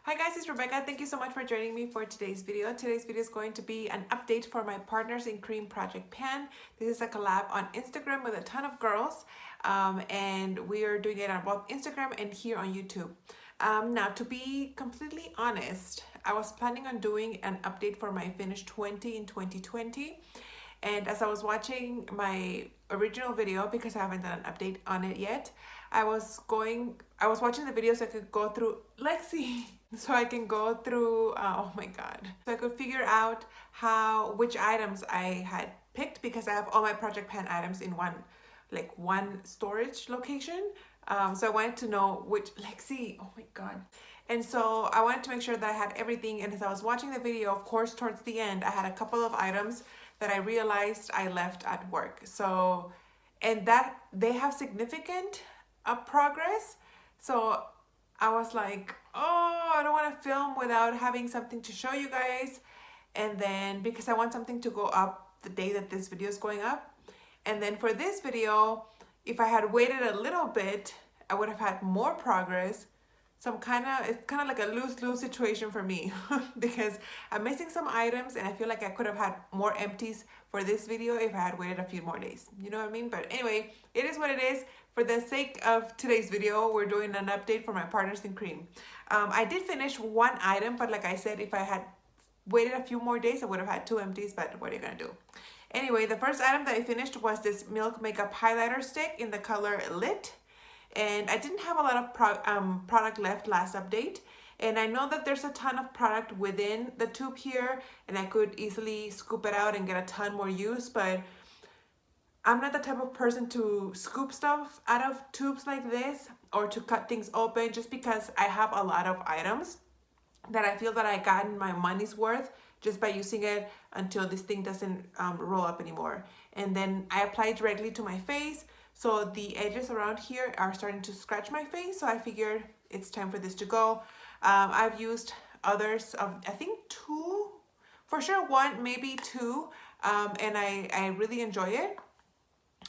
Hi guys, it's Rebecca. Thank you so much for joining me for today's video. Today's video is going to be an update for my Partners in Cream Project Pan. This is a collab on Instagram with a ton of girls, and we are doing it on both Instagram and here on YouTube. Now, to be completely honest, I was planning on doing an update for my Finish 20 in 2020. And as I was watching my original video, because I haven't done an update on it yet, I was watching the video so I could go through Lexi, so I can go through, oh my God. So I could figure out which items I had picked, because I have all my Project Pan items in one storage location. So I wanted to know which, Lexi, oh my God. And so I wanted to make sure that I had everything. And as I was watching the video, of course, towards the end, I had a couple of items that I realized I left at work. So, and that they have significant progress. So I was like, oh, I don't want to film without having something to show you guys. And then because I want something to go up the day that this video is going up. And then for this video, if I had waited a little bit, I would have had more progress. So it's kind of like a lose-lose situation for me because I'm missing some items and I feel like I could have had more empties for this video if I had waited a few more days. You know what I mean? But anyway, it is what it is. For the sake of today's video, we're doing an update for my Partners in Cream. I did finish one item, but like I said, if I had waited a few more days, I would have had two empties, but what are you gonna do? Anyway, the first item that I finished was this Milk Makeup Highlighter Stick in the color Lit. And I didn't have a lot of product left last update. And I know that there's a ton of product within the tube here, and I could easily scoop it out and get a ton more use, but I'm not the type of person to scoop stuff out of tubes like this or to cut things open, just because I have a lot of items that I feel that I gotten my money's worth just by using it until this thing doesn't roll up anymore. And then I apply it directly to my face. So the edges around here are starting to scratch my face. So I figured it's time for this to go. I've used others of, I think two, for sure one, maybe two. And I really enjoy it.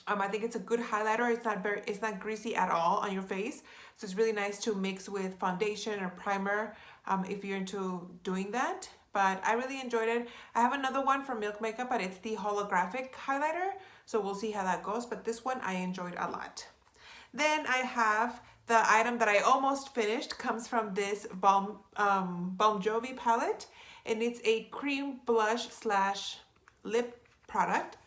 I think it's a good highlighter. It's not greasy at all on your face. So it's really nice to mix with foundation or primer if you're into doing that. But I really enjoyed it. I have another one from Milk Makeup, but it's the holographic highlighter. So we'll see how that goes. But this one I enjoyed a lot. Then I have the item that I almost finished, comes from this Balm Jovi palette. And it's a cream blush / lip product.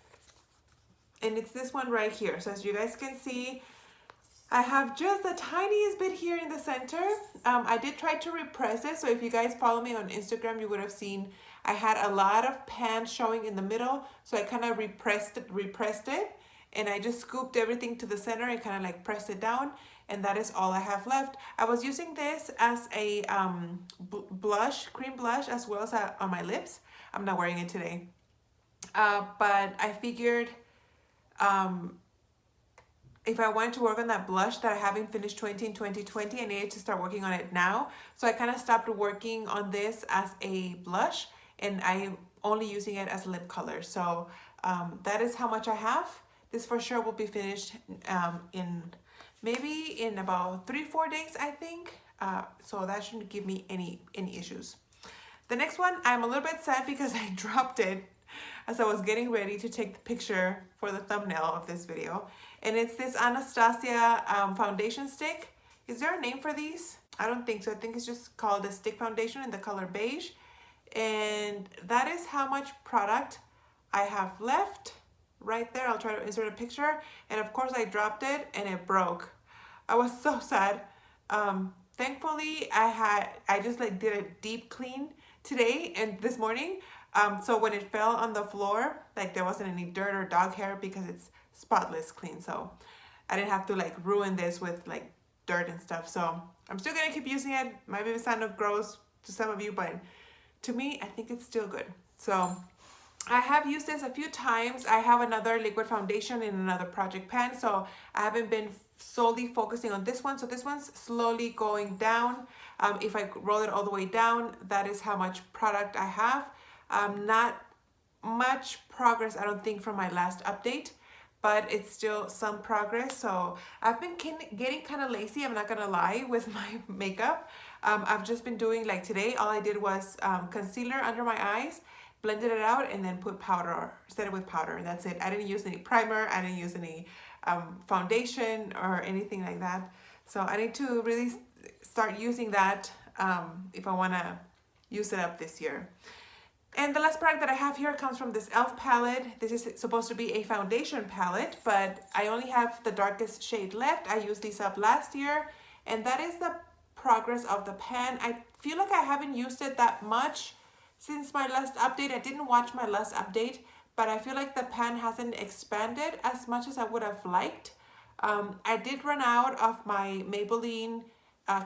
And it's this one right here. So as you guys can see, I have just the tiniest bit here in the center. I did try to repress it. So if you guys follow me on Instagram, you would have seen I had a lot of pan showing in the middle. So I kind of repressed it. And I just scooped everything to the center and kind of like pressed it down. And that is all I have left. I was using this as a blush, cream blush, as well as on my lips. I'm not wearing it today. But I figured if I wanted to work on that blush that I haven't finished 20 in 2020, I needed to start working on it now. So I kind of stopped working on this as a blush and I'm only using it as lip color. So that is how much I have. This for sure will be finished maybe in about 3-4 days, I think. So that shouldn't give me any issues. The next one, I'm a little bit sad because I dropped it as I was getting ready to take the picture for the thumbnail of this video. And it's this Anastasia foundation stick. Is there a name for these? I don't think so. I think it's just called a stick foundation in the color beige. And that is how much product I have left right there. I'll try to insert a picture. And of course I dropped it and it broke. I was so sad. Thankfully I just like did a deep clean today and this morning. So when it fell on the floor, like there wasn't any dirt or dog hair because it's spotless clean. So I didn't have to like ruin this with like dirt and stuff. So I'm still gonna keep using it. Maybe it sounds gross to some of you, but to me, I think it's still good. So I have used this a few times. I have another liquid foundation in another Project Pan. So I haven't been solely focusing on this one. So this one's slowly going down. If I roll it all the way down, that is how much product I have. Not much progress, I don't think, from my last update, but it's still some progress. So I've been getting kind of lazy, I'm not gonna lie, with my makeup. I've just been doing, like today, all I did was concealer under my eyes, blended it out, and then put powder, set it with powder, and that's it. I didn't use any primer, I didn't use any foundation or anything like that. So I need to really start using that if I want to use it up this year. And the last product that I have here comes from this e.l.f. palette. This is supposed to be a foundation palette, but I only have the darkest shade left. I used these up last year, and that is the progress of the pan. I feel like I haven't used it that much since my last update. I didn't watch my last update, but I feel like the pan hasn't expanded as much as I would have liked. I did run out of my Maybelline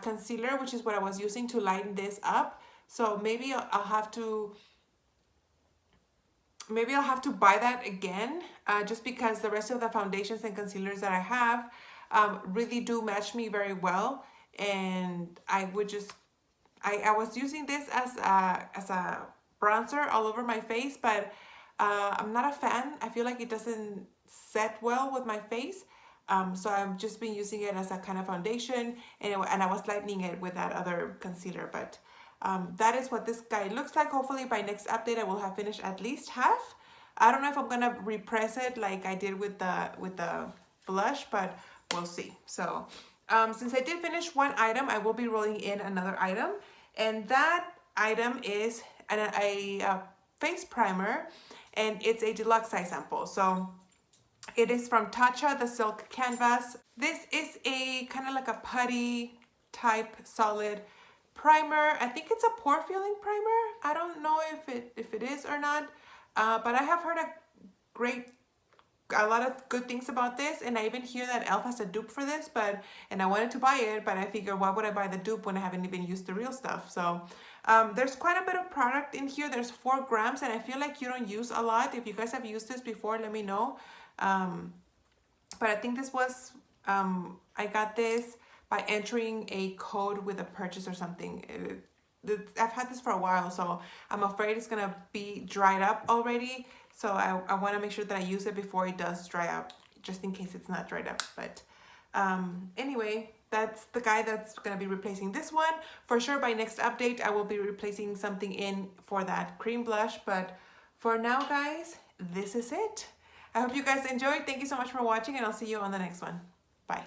concealer, which is what I was using to lighten this up. So maybe I'll have to buy that again, just because the rest of the foundations and concealers that I have really do match me very well. And I would just, I was using this as a bronzer all over my face, but I'm not a fan. I feel like it doesn't set well with my face. So I've just been using it as a kind of foundation, and I was lightening it with that other concealer. But that is what this guy looks like. Hopefully by next update I will have finished at least half. I don't know if I'm gonna repress it like I did with the blush, but we'll see. So since I did finish one item, I will be rolling in another item, and that item is a face primer, and it's a deluxe size sample. So it is from Tatcha, the Silk Canvas. This is a kind of like a putty type solid primer. I think it's a pore filling primer. I don't know if it is or not, but I have heard a lot of good things about this, and I even hear that e.l.f. has a dupe for this, and I wanted to buy it, but I figured, why would I buy the dupe when I haven't even used the real stuff? So there's quite a bit of product in here. There's 4 grams, and I feel like you don't use a lot. If you guys have used this before, let me know. But I think this was, I got this by entering a code with a purchase or something. I've had this for a while, so I'm afraid it's gonna be dried up already. So I want to make sure that I use it before it does dry up, just in case it's not dried up. But anyway, that's the guy that's gonna be replacing this one. For sure by next update, I will be replacing something in for that cream blush. But for now, guys, this is it. I hope you guys enjoyed. Thank you so much for watching, and I'll see you on the next one. Bye.